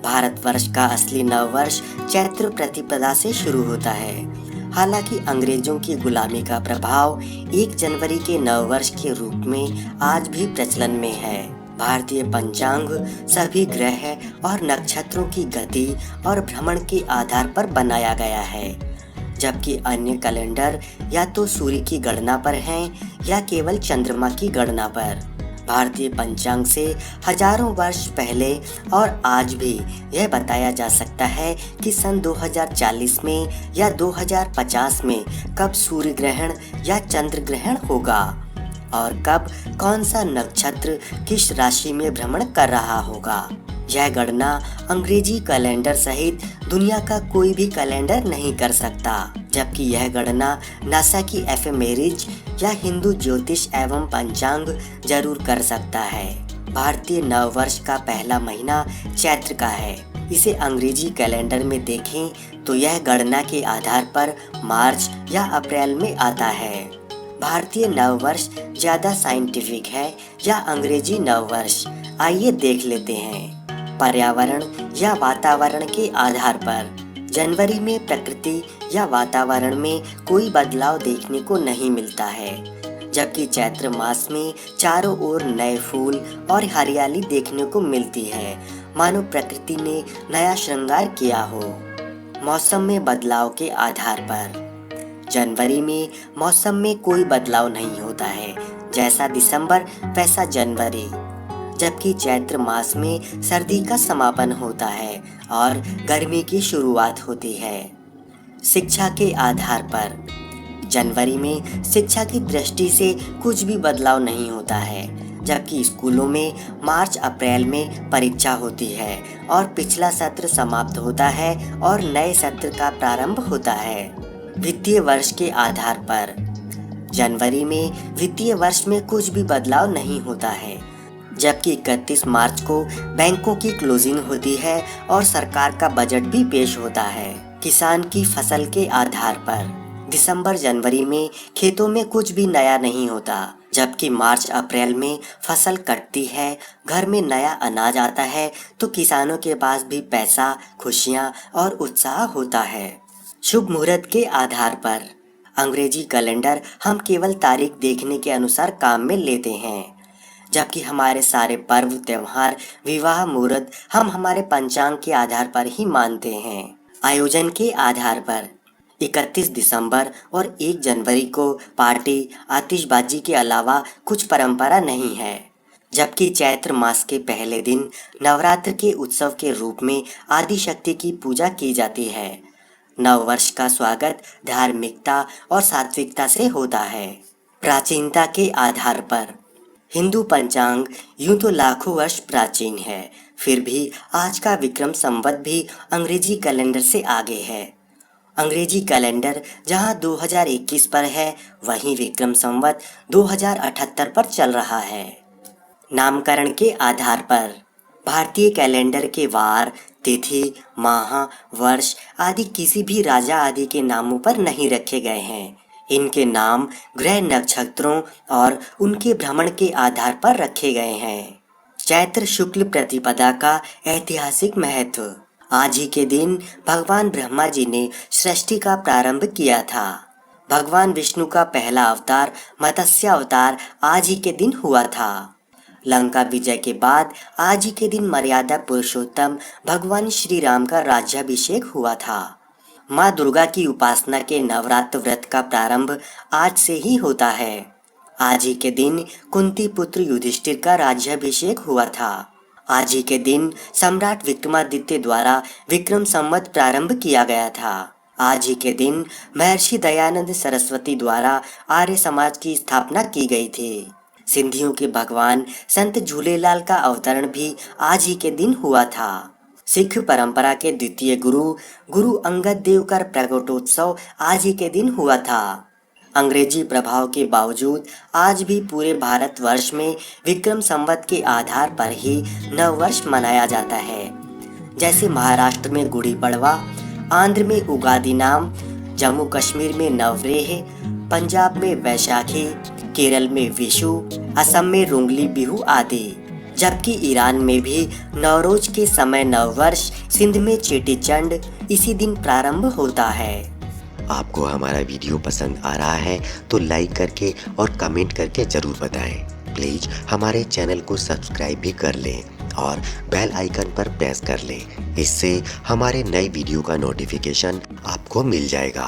भारतवर्ष का असली नववर्ष चैत्र प्रतिपदा से शुरू होता है। हालांकि अंग्रेजों की गुलामी का प्रभाव 1 जनवरी के नववर्ष के रूप में आज भी प्रचलन में है। भारतीय पंचांग सभी ग्रह और नक्षत्रों की गति और भ्रमण के आधार पर बनाया गया है, जबकि अन्य कैलेंडर या तो सूर्य की गणना पर हैं या केवल चंद्रमा की गणना पर। भारतीय पंचांग से हजारों वर्ष पहले और आज भी यह बताया जा सकता है कि सन 2040 में या 2050 में कब सूर्य ग्रहण या चंद्र ग्रहण होगा और कब कौन सा नक्षत्र किस राशि में भ्रमण कर रहा होगा। यह गणना अंग्रेजी कैलेंडर सहित दुनिया का कोई भी कैलेंडर नहीं कर सकता, जबकि यह गणना नासा की एफेमेरिज या हिंदू ज्योतिष एवं पंचांग जरूर कर सकता है। भारतीय नववर्ष का पहला महीना चैत्र का है। इसे अंग्रेजी कैलेंडर में देखें तो यह गणना के आधार पर मार्च या अप्रैल में आता है। भारतीय नववर्ष ज्यादा साइंटिफिक है या अंग्रेजी नववर्ष, आइए देख लेते हैं। पर्यावरण या वातावरण के आधार पर जनवरी में प्रकृति या वातावरण में कोई बदलाव देखने को नहीं मिलता है, जबकि चैत्र मास में चारों ओर नए फूल और हरियाली देखने को मिलती है, मानो प्रकृति ने नया श्रृंगार किया हो। मौसम में बदलाव के आधार पर जनवरी में मौसम में कोई बदलाव नहीं होता है, जैसा दिसंबर वैसा जनवरी, जबकि चैत्र मास में सर्दी का समापन होता है और गर्मी की शुरुआत होती है। शिक्षा के आधार पर जनवरी में शिक्षा की दृष्टि से कुछ भी बदलाव नहीं होता है, जबकि स्कूलों में मार्च अप्रैल में परीक्षा होती है और पिछला सत्र समाप्त होता है और नए सत्र का प्रारंभ होता है। वित्तीय वर्ष के आधार पर जनवरी में वित्तीय वर्ष में कुछ भी बदलाव नहीं होता है, जबकि 31 मार्च को बैंकों की क्लोजिंग होती है और सरकार का बजट भी पेश होता है। किसान की फसल के आधार पर दिसंबर जनवरी में खेतों में कुछ भी नया नहीं होता, जबकि मार्च अप्रैल में फसल कटती है, घर में नया अनाज आता है तो किसानों के पास भी पैसा, खुशियां और उत्साह होता है। शुभ मुहूर्त के आधार पर अंग्रेजी कैलेंडर हम केवल तारीख देखने के अनुसार काम में लेते हैं, जबकि हमारे सारे पर्व, त्योहार, विवाह, मुहूर्त हम हमारे पंचांग के आधार पर ही मानते हैं। आयोजन के आधार पर 31 दिसंबर और 1 जनवरी को पार्टी, आतिशबाजी के अलावा कुछ परंपरा नहीं है, जबकि चैत्र मास के पहले दिन नवरात्र के उत्सव के रूप में आदि शक्ति की पूजा की जाती है। नववर्ष का स्वागत धार्मिकता और सात्विकता से होता है। प्राचीनता के आधार पर हिंदू पंचांग यूं तो लाखों वर्ष प्राचीन है, फिर भी आज का विक्रम संवत भी अंग्रेजी कैलेंडर से आगे है। अंग्रेजी कैलेंडर जहां 2021 पर है, वहीं विक्रम संवत 2078 पर चल रहा है। नामकरण के आधार पर भारतीय कैलेंडर के वार, तिथि, माह, वर्ष आदि किसी भी राजा आदि के नामों पर नहीं रखे गए हैं। इनके नाम ग्रह, नक्षत्रों और उनके भ्रमण के आधार पर रखे गए हैं। चैत्र शुक्ल प्रतिपदा का ऐतिहासिक महत्व। आज ही के दिन भगवान ब्रह्मा जी ने सृष्टि का प्रारंभ किया था। भगवान विष्णु का पहला अवतार मत्स्य अवतार आज ही के दिन हुआ था। लंका विजय के बाद आज ही के दिन मर्यादा पुरुषोत्तम भगवान श्री राम का राज्याभिषेक हुआ था। माँ दुर्गा की उपासना के नवरात्र व्रत का प्रारंभ आज से ही होता है। आज ही के दिन कुंती पुत्र युधिष्ठिर का राज्याभिषेक हुआ था। आज ही के दिन सम्राट विक्रमादित्य द्वारा विक्रम संवत प्रारंभ किया गया था। आज ही के दिन महर्षि दयानंद सरस्वती द्वारा आर्य समाज की स्थापना की गई थी। सिंधियों के भगवान संत झूलेलाल का अवतरण भी आज ही के दिन हुआ था। सिख परंपरा के द्वितीय गुरु अंगद देव का प्रकटोत्सव आज ही के दिन हुआ था। अंग्रेजी प्रभाव के बावजूद आज भी पूरे भारतवर्ष में विक्रम संवत के आधार पर ही नववर्ष मनाया जाता है, जैसे महाराष्ट्र में गुड़ी पड़वा, आंध्र में उगादि नाम, जम्मू कश्मीर में नवरेह, पंजाब में वैशाखी, केरल में विशु, असम में रोंगली बिहू आदि। जबकि ईरान में भी नवरोज के समय नववर्ष, सिंध में चेटी चंड इसी दिन प्रारंभ होता है। आपको हमारा वीडियो पसंद आ रहा है तो लाइक करके और कमेंट करके जरूर बताएं। प्लीज हमारे चैनल को सब्सक्राइब भी कर लें और बेल आइकन पर प्रेस कर लें। इससे हमारे नए वीडियो का नोटिफिकेशन आपको मिल जाएगा।